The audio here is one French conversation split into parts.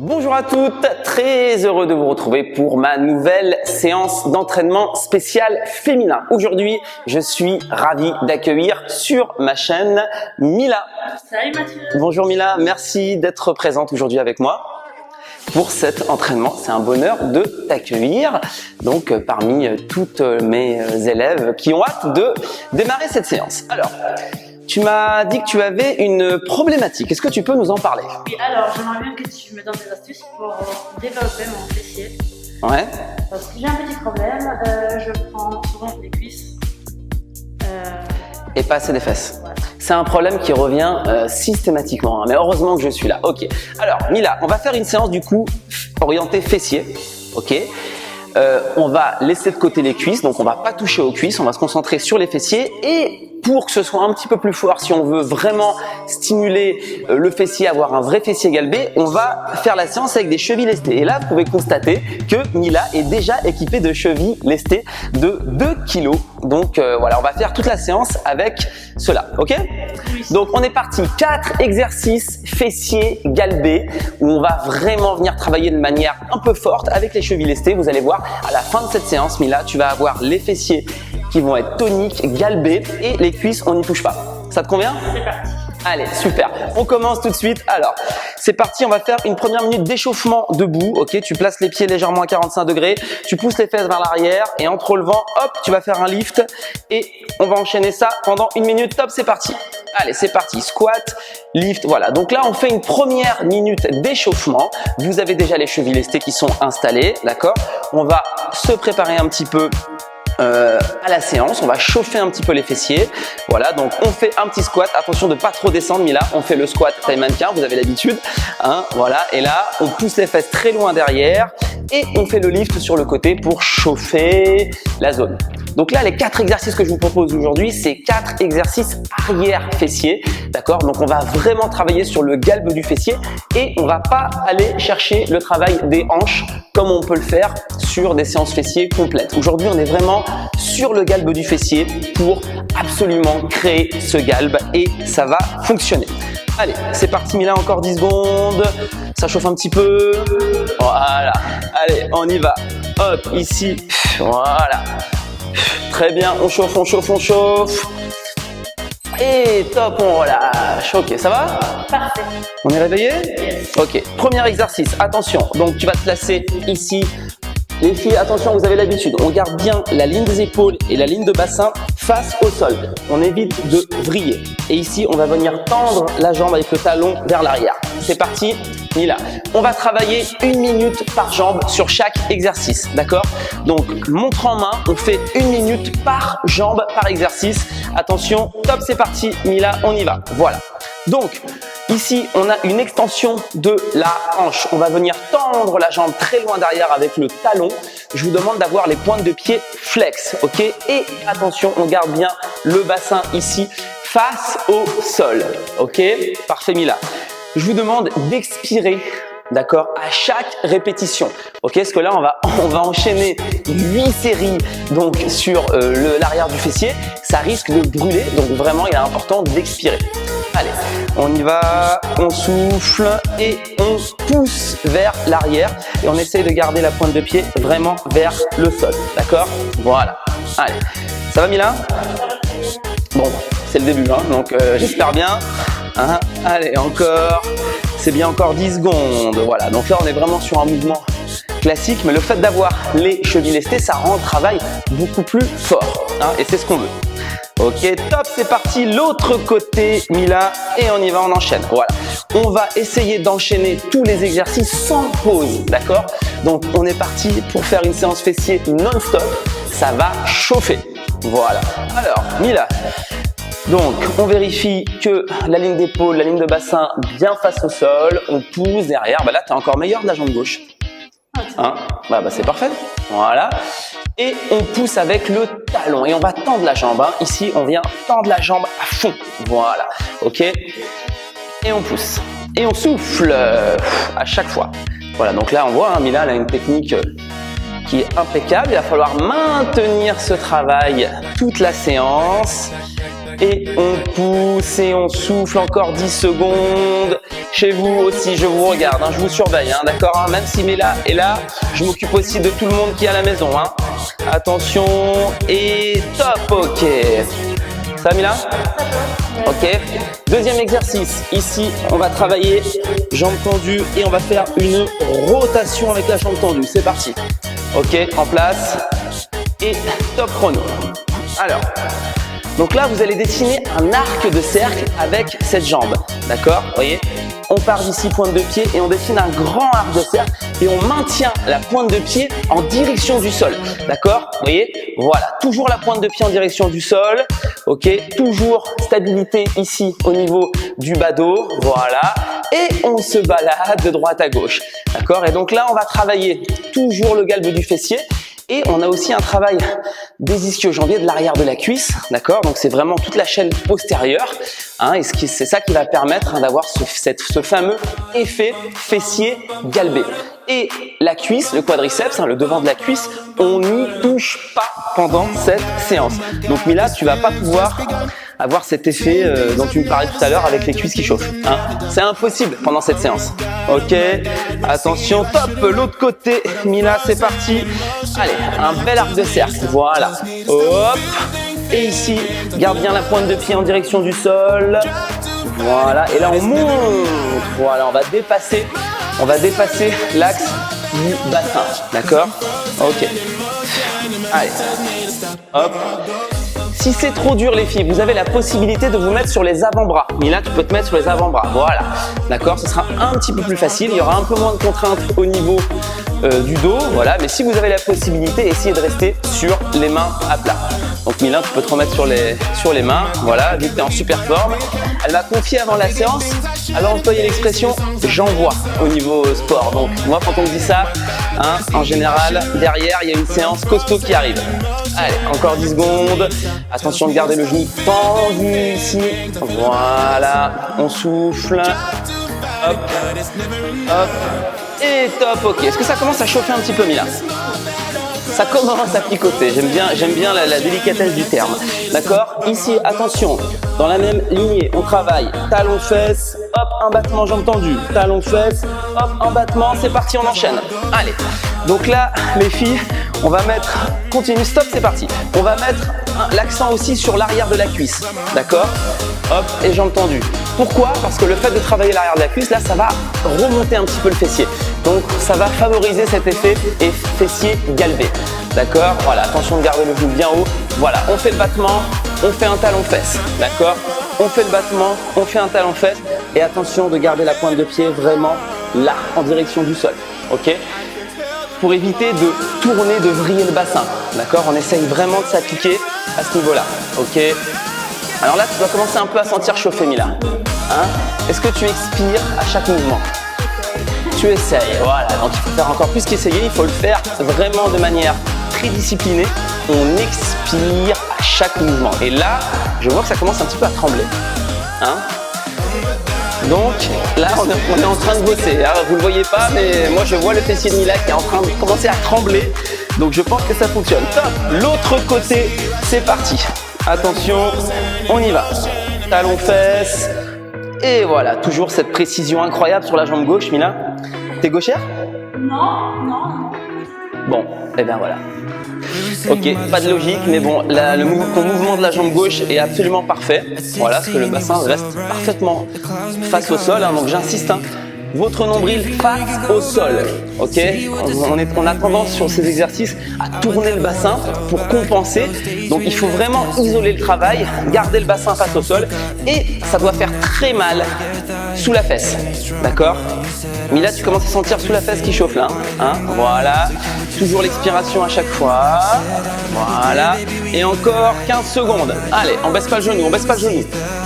Bonjour à toutes, très heureux de vous retrouver pour ma nouvelle séance d'entraînement spécial féminin. Aujourd'hui, je suis ravi d'accueillir sur ma chaîne Mila. Salut Mathieu. Bonjour Mila, merci d'être présente aujourd'hui avec moi pour cet entraînement. C'est un bonheur de t'accueillir donc parmi toutes mes élèves qui ont hâte de démarrer cette séance. Alors, tu m'as dit que tu avais une problématique. Est-ce que tu peux nous en parler? Oui, alors j'aimerais bien que tu me donnes des astuces pour développer mon fessier. Ouais. Parce que j'ai un petit problème, je prends souvent les cuisses. Et pas assez des fesses. Ouais. C'est un problème qui revient systématiquement, hein, mais heureusement que je suis là. Ok. Alors Mila, on va faire une séance du coup orientée fessier. Ok. On va laisser de côté les cuisses, donc on va pas toucher aux cuisses, on va se concentrer sur les fessiers. Et pour que ce soit un petit peu plus fort, si on veut vraiment stimuler le fessier, avoir un vrai fessier galbé, on va faire la séance avec des chevilles lestées. Et là, vous pouvez constater que Mila est déjà équipée de chevilles lestées de 2 kg. Donc voilà, on va faire toute la séance avec cela, ok? Oui. Donc on est parti, 4 exercices fessiers galbés où on va vraiment venir travailler de manière un peu forte avec les chevilles lestées. Vous allez voir, à la fin de cette séance, Mila, tu vas avoir les fessiers qui vont être toniques, galbés et les cuisses, on n'y touche pas. Ça te convient? C'est parti. Allez, super. On commence tout de suite. Alors, c'est parti. On va faire une première minute d'échauffement debout. Ok, tu places les pieds légèrement à 45 degrés. Tu pousses les fesses vers l'arrière et en te relevant, hop, tu vas faire un lift et on va enchaîner ça pendant une minute. Top, c'est parti. Allez, c'est parti. Squat, lift. Voilà. Donc là, on fait une première minute d'échauffement. Vous avez déjà les chevilles lestées qui sont installées. D'accord? On va se préparer un petit peu à la séance, on va chauffer un petit peu les fessiers. Voilà, donc on fait un petit squat. Attention de pas trop descendre, Mila. On fait le squat taille mannequin, vous avez l'habitude. Hein, voilà, et là, on pousse les fesses très loin derrière et on fait le lift sur le côté pour chauffer la zone. Donc là, les 4 exercices que je vous propose aujourd'hui, c'est 4 exercices arrière fessier. D'accord? Donc on va vraiment travailler sur le galbe du fessier et on va pas aller chercher le travail des hanches comme on peut le faire sur des séances fessiers complètes. Aujourd'hui, on est vraiment sur le galbe du fessier pour absolument créer ce galbe et ça va fonctionner. Allez, c'est parti Mila, encore 10 secondes. Ça chauffe un petit peu. Voilà. Allez, on y va. Hop, ici. Voilà. Très bien, on chauffe, on chauffe, on chauffe. Et top, on relâche. Ok, ça va? Parfait. On est réveillé? Yes. Ok, premier exercice, attention. Donc tu vas te placer ici. Les filles, attention, vous avez l'habitude, on garde bien la ligne des épaules et la ligne de bassin face au sol. On évite de vriller. Et ici, on va venir tendre la jambe avec le talon vers l'arrière. C'est parti, Mila. On va travailler 1 minute par jambe sur chaque exercice, d'accord? Donc, montre en main, on fait 1 minute par jambe par exercice. Attention, top, c'est parti, Mila, on y va. Voilà. Donc, ici, on a une extension de la hanche. On va venir tendre la jambe très loin derrière avec le talon. Je vous demande d'avoir les pointes de pied flex, ok? Et attention, on garde bien le bassin ici face au sol, ok? Parfait, Mila. Je vous demande d'expirer, d'accord, à chaque répétition, ok? Parce que là, on va enchaîner 8 séries donc sur l'arrière du fessier. Ça risque de brûler, donc vraiment, il est important d'expirer. Allez, on y va, on souffle et on pousse vers l'arrière et on essaye de garder la pointe de pied vraiment vers le sol, d'accord? Voilà, allez, ça va Mila? Bon, c'est le début, hein, donc j'espère bien. Hein, allez, encore, c'est bien, encore 10 secondes, voilà. Donc là, on est vraiment sur un mouvement classique, mais le fait d'avoir les chevilles lestées, ça rend le travail beaucoup plus fort, hein, et c'est ce qu'on veut. Ok, top, c'est parti, l'autre côté, Mila, et on y va, on enchaîne. Voilà, on va essayer d'enchaîner tous les exercices sans pause, d'accord? Donc, on est parti pour faire une séance fessier non-stop, ça va chauffer. Voilà, alors, Mila, donc on vérifie que la ligne d'épaule, la ligne de bassin bien face au sol, on pousse derrière, bah là, tu es encore meilleur de la jambe gauche. Hein? Bah c'est parfait, voilà. Et on pousse avec le talon et on va tendre la jambe. Hein. Ici, on vient tendre la jambe à fond. Voilà, ok. Et on pousse. Et on souffle à chaque fois. Voilà, donc là, on voit, hein, Mila, elle a une technique qui est impeccable. Il va falloir maintenir ce travail toute la séance. Et on pousse et on souffle encore 10 secondes. Chez vous aussi, je vous regarde, hein, je vous surveille, hein, d'accord, hein, même si Mila est là, je m'occupe aussi de tout le monde qui est à la maison. Hein. Attention, et top, ok. Ça va Mila? Ok. Deuxième exercice, ici, on va travailler jambes tendues et on va faire une rotation avec la jambe tendue. C'est parti. Ok, en place et top chrono. Alors, donc là, vous allez dessiner un arc de cercle avec cette jambe. D'accord? Vous voyez? On part d'ici, pointe de pied, et on dessine un grand arc de cercle et on maintient la pointe de pied en direction du sol. D'accord? Vous voyez? Voilà. Toujours la pointe de pied en direction du sol. Ok? Toujours stabilité ici au niveau du bas dos. Voilà. Et on se balade de droite à gauche. D'accord? Et donc là, on va travailler toujours le galbe du fessier. Et on a aussi un travail des ischio-jambiers, de l'arrière de la cuisse, d'accord? Donc c'est vraiment toute la chaîne postérieure, hein, et c'est ça qui va permettre d'avoir ce fameux effet fessier galbé. Et la cuisse, le quadriceps, hein, le devant de la cuisse, on n'y touche pas pendant cette séance. Donc Mila, tu vas pas pouvoir avoir cet effet dont tu me parlais tout à l'heure avec les cuisses qui chauffent. Hein. C'est impossible pendant cette séance. Ok, attention, top, l'autre côté, Mila, c'est parti. Allez, un bel arc de cercle, voilà. Hop, et ici, garde bien la pointe de pied en direction du sol. Voilà, et là on monte. Voilà, on va dépasser l'axe du bassin, d'accord? Ok. Allez, hop. Si c'est trop dur les filles, vous avez la possibilité de vous mettre sur les avant-bras. Mila, tu peux te mettre sur les avant-bras, voilà. D'accord, ce sera un petit peu plus facile, il y aura un peu moins de contraintes au niveau du dos, voilà. Mais si vous avez la possibilité, essayez de rester sur les mains à plat. Donc Mila, tu peux te remettre sur les mains, voilà, vu que tu es en super forme. Elle m'a confié avant la séance, elle a employé l'expression « j'envoie » au niveau sport. Donc moi, quand on me dit ça, hein, en général, derrière, il y a une séance costaud qui arrive. Allez, encore 10 secondes. Attention de garder le genou tendu ici. Voilà, on souffle. Hop, hop, et top, ok. Est-ce que ça commence à chauffer un petit peu, Mila? Ça commence à picoter, j'aime bien la délicatesse du terme. D'accord? Ici, attention, dans la même lignée, on travaille talon fesses, hop, un battement jambe tendue, talon fesses, hop, un battement, c'est parti, on enchaîne. Allez, donc là, les filles, on va mettre, continue, stop, c'est parti. On va mettre l'accent aussi sur l'arrière de la cuisse, d'accord? Hop, et jambes tendues. Pourquoi? Parce que le fait de travailler l'arrière de la cuisse, là, ça va remonter un petit peu le fessier. Donc, ça va favoriser cet effet fessier galbé. D'accord? Voilà, attention de garder le genou bien haut. Voilà, on fait le battement, on fait un talon fesse. D'accord? On fait le battement, on fait un talon fesse. Et attention de garder la pointe de pied vraiment là, en direction du sol. Ok? Pour éviter de tourner, de vriller le bassin. D'accord? On essaye vraiment de s'appliquer à ce niveau-là. Ok? Alors là, tu dois commencer un peu à sentir chauffer, Mila. Hein? Est-ce que tu expires à chaque mouvement? Tu essayes, voilà. Donc il faut faire encore plus qu'essayer, il faut le faire vraiment de manière très disciplinée. On expire à chaque mouvement. Et là, je vois que ça commence un petit peu à trembler. Hein? Donc là, on est en train de bosser. Hein? Vous ne le voyez pas, mais moi je vois le fessier de Mila qui est en train de commencer à trembler. Donc je pense que ça fonctionne. Top! L'autre côté, c'est parti. Attention, on y va. Talon fesses. Et voilà, toujours cette précision incroyable sur la jambe gauche, Mila. T'es gauchère? Non, non, non. Bon, et bien voilà. Ok, pas de logique, mais bon, ton mouvement de la jambe gauche est absolument parfait. Voilà, parce que le bassin reste parfaitement face au sol, hein, donc j'insiste. Hein. Votre nombril face au sol, ok? On a tendance sur ces exercices à tourner le bassin pour compenser. Donc il faut vraiment isoler le travail, garder le bassin face au sol et ça doit faire très mal sous la fesse, d'accord? Mila, tu commences à sentir sous la fesse qui chauffe là, hein? Voilà, toujours l'expiration à chaque fois, voilà, et encore 15 secondes. Allez, on baisse pas le genou,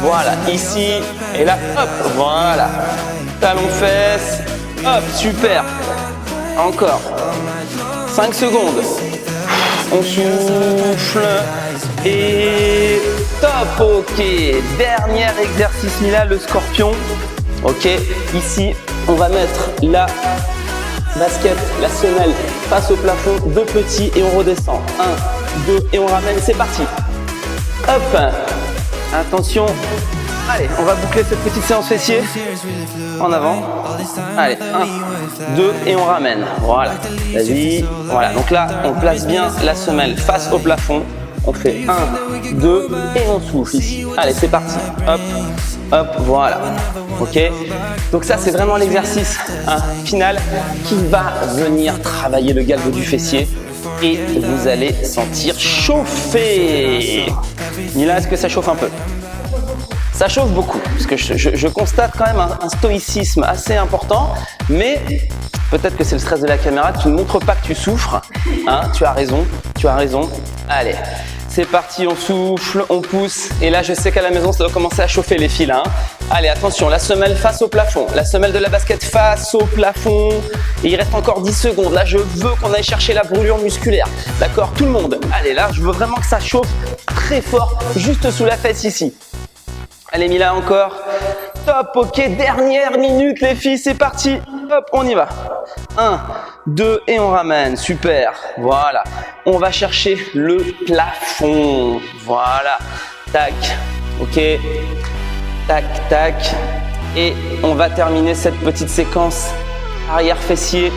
Voilà, ici et là, hop, voilà. Talon fesses, hop, super. Encore 5 secondes. On souffle et top, ok. Dernier exercice, Mila, le scorpion. Ok, ici, on va mettre la basket, la semelle face au plafond, 2 petits et on redescend. 1, 2 et on ramène, c'est parti. Hop, attention. Allez, on va boucler cette petite séance fessier. En avant. Allez, 1, 2 et on ramène. Voilà. Vas-y. Voilà. Donc là, on place bien la semelle face au plafond. On fait 1, 2 et on souffle ici. Allez, c'est parti. Hop, hop, voilà. Ok. Donc ça, c'est vraiment l'exercice final qui va venir travailler le galbe du fessier et vous allez sentir chauffer. Mila, est-ce que ça chauffe un peu? Ça chauffe beaucoup, parce que je constate quand même un stoïcisme assez important, mais peut-être que c'est le stress de la caméra, tu ne montres pas que tu souffres, hein, tu as raison, Allez, c'est parti, on souffle, on pousse, et là je sais qu'à la maison ça doit commencer à chauffer les fils, hein. Allez, attention, la semelle face au plafond, la semelle de la basket face au plafond, et il reste encore 10 secondes, là je veux qu'on aille chercher la brûlure musculaire, d'accord, tout le monde, allez là, je veux vraiment que ça chauffe très fort, juste sous la fesse ici. Allez Mila, encore. Top, ok, dernière minute les filles, c'est parti. Hop, on y va. 1, 2 et on ramène, super. Voilà, on va chercher le plafond. Voilà, tac, ok, tac, tac. Et on va terminer cette petite séquence arrière fessier.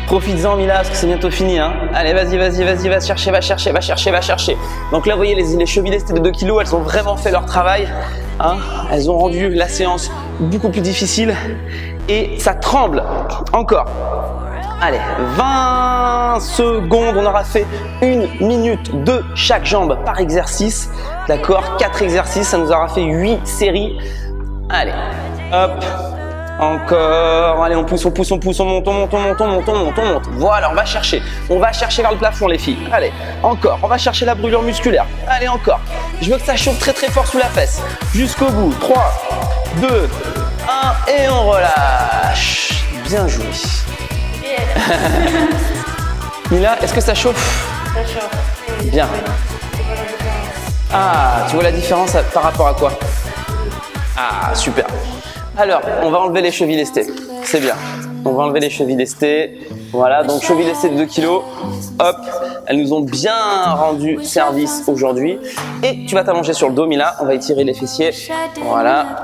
Profites-en Mila, parce que c'est bientôt fini, hein. Allez, vas-y, va chercher. Donc là, vous voyez, les chevilles lestées de 2 kg, elles ont vraiment fait leur travail, hein. Elles ont rendu la séance beaucoup plus difficile et ça tremble encore. Allez, 20 secondes, on aura fait 1 minute de chaque jambe par exercice, d'accord, 4 exercices, ça nous aura fait 8 séries. Allez, hop. Encore, allez, on pousse, on monte. Voilà, on va chercher vers le plafond les filles. Allez, encore, on va chercher la brûlure musculaire. Allez, encore. Je veux que ça chauffe très très fort sous la fesse. Jusqu'au bout. 3, 2, 1 et on relâche. Bien joué. Mila, est-ce que ça chauffe? Ça chauffe. Bien. Ah, tu vois la différence par rapport à quoi? Ah, super. Alors, on va enlever les chevilles lestées. C'est bien. On va enlever les chevilles lestées. Voilà, donc chevilles lestées de 2 kg. Hop, elles nous ont bien rendu service aujourd'hui. Et tu vas t'allonger sur le dos, Mila. On va étirer les fessiers. Voilà.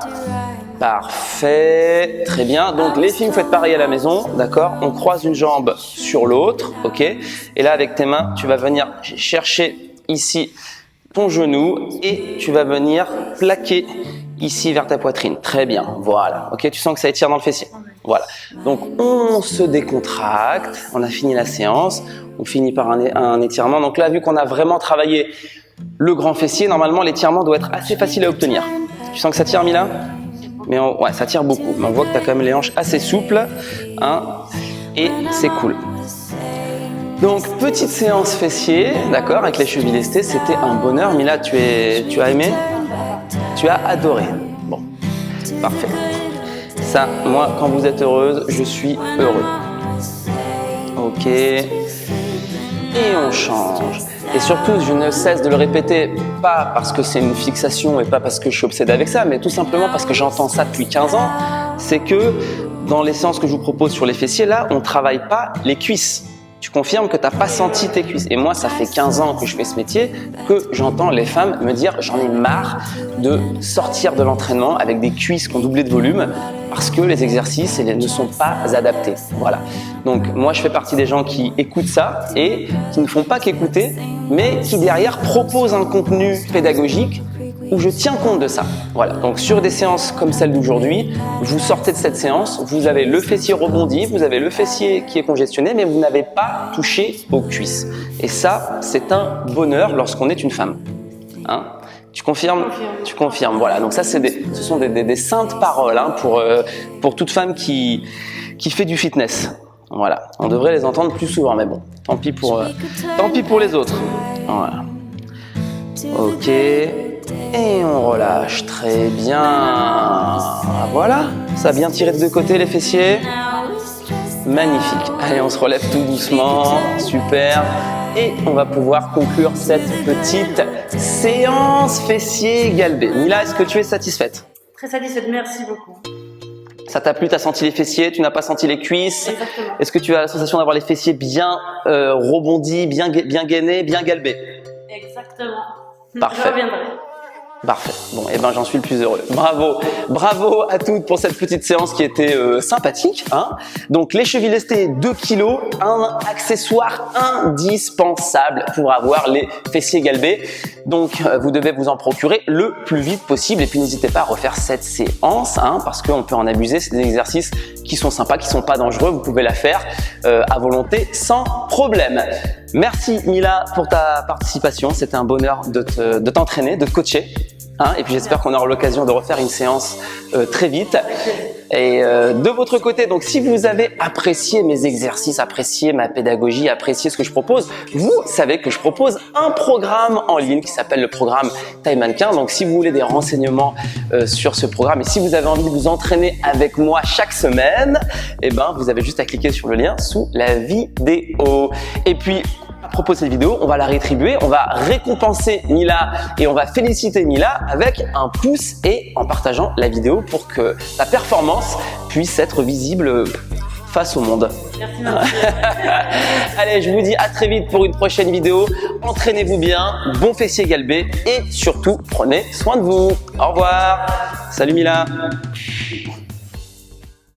Parfait. Très bien. Donc, les filles, vous faites pareil à la maison. D'accord? On croise une jambe sur l'autre. Ok? Et là, avec tes mains, tu vas venir chercher ici ton genou et tu vas venir plaquer ici vers ta poitrine. Très bien, voilà. Ok, tu sens que ça étire dans le fessier. Voilà. Donc on se décontracte, on a fini la séance, on finit par un étirement. Donc là, vu qu'on a vraiment travaillé le grand fessier, normalement l'étirement doit être assez facile à obtenir. Tu sens que ça tire, Mila? Mais ouais, ça tire beaucoup. Mais on voit que tu as quand même les hanches assez souples, hein, et c'est cool. Donc, petite séance fessier, d'accord, avec les chevilles lestées, c'était un bonheur. Mila, tu as aimé? Tu as adoré. Bon, parfait. Ça, moi, quand vous êtes heureuse, je suis heureux. Ok. Et on change. Et surtout, je ne cesse de le répéter, pas parce que c'est une fixation et pas parce que je suis obsédé avec ça, mais tout simplement parce que j'entends ça depuis 15 ans. C'est que dans les séances que je vous propose sur les fessiers, là, on ne travaille pas les cuisses. Tu confirmes que tu n'as pas senti tes cuisses. Et moi, ça fait 15 ans que je fais ce métier, que j'entends les femmes me dire « j'en ai marre de sortir de l'entraînement avec des cuisses qui ont doublé de volume parce que les exercices ne sont pas adaptés. » Voilà. Donc moi, je fais partie des gens qui écoutent ça et qui ne font pas qu'écouter, mais qui derrière proposent un contenu pédagogique où je tiens compte de ça. Voilà. Donc sur des séances comme celle d'aujourd'hui, vous sortez de cette séance, vous avez le fessier rebondi, vous avez le fessier qui est congestionné, mais vous n'avez pas touché aux cuisses. Et ça, c'est un bonheur lorsqu'on est une femme. Hein? Tu confirmes? Tu confirmes. Voilà. Donc ça, ce sont des saintes paroles, hein, pour toute femme qui fait du fitness. Voilà. On devrait les entendre plus souvent, mais bon, tant pis pour les autres. Voilà. Ok. Et on relâche, très bien. Voilà, ça a bien tiré de deux côtés les fessiers. Magnifique. Allez, on se relève tout doucement, super. Et on va pouvoir conclure cette petite séance fessier galbé. Mila, est-ce que tu es satisfaite? Très satisfaite, merci beaucoup. Ça t'a plu? T'as senti les fessiers? Tu n'as pas senti les cuisses? Exactement. Est-ce que tu as la sensation d'avoir les fessiers bien rebondis, bien gainés, bien galbés? Exactement. Parfait. Je reviendrai. Parfait. Bon, et ben j'en suis le plus heureux. Bravo, bravo à toutes pour cette petite séance qui était sympathique. Hein. Donc les chevilles lestées 2 kg, un accessoire indispensable pour avoir les fessiers galbés. Donc vous devez vous en procurer le plus vite possible. Et puis n'hésitez pas à refaire cette séance, hein, parce qu'on peut en abuser. C'est des exercices qui sont sympas, qui sont pas dangereux. Vous pouvez la faire à volonté sans problème. Merci Mila pour ta participation. C'était un bonheur de t'entraîner, de te coacher. Hein, et puis j'espère qu'on aura l'occasion de refaire une séance très vite. Et de votre côté, donc si vous avez apprécié mes exercices, apprécié ma pédagogie, apprécié ce que je propose, vous savez que je propose un programme en ligne qui s'appelle le programme Taille Mannequin. Donc si vous voulez des renseignements sur ce programme et si vous avez envie de vous entraîner avec moi chaque semaine, eh ben vous avez juste à cliquer sur le lien sous la vidéo. Et puis à propos de cette vidéo, on va la rétribuer, on va récompenser Mila et on va féliciter Mila avec un pouce et en partageant la vidéo pour que ta performance puisse être visible face au monde. Merci Martine. Allez, je vous dis à très vite pour une prochaine vidéo. Entraînez-vous bien, bon fessier galbé et surtout prenez soin de vous. Au revoir. Salut Mila.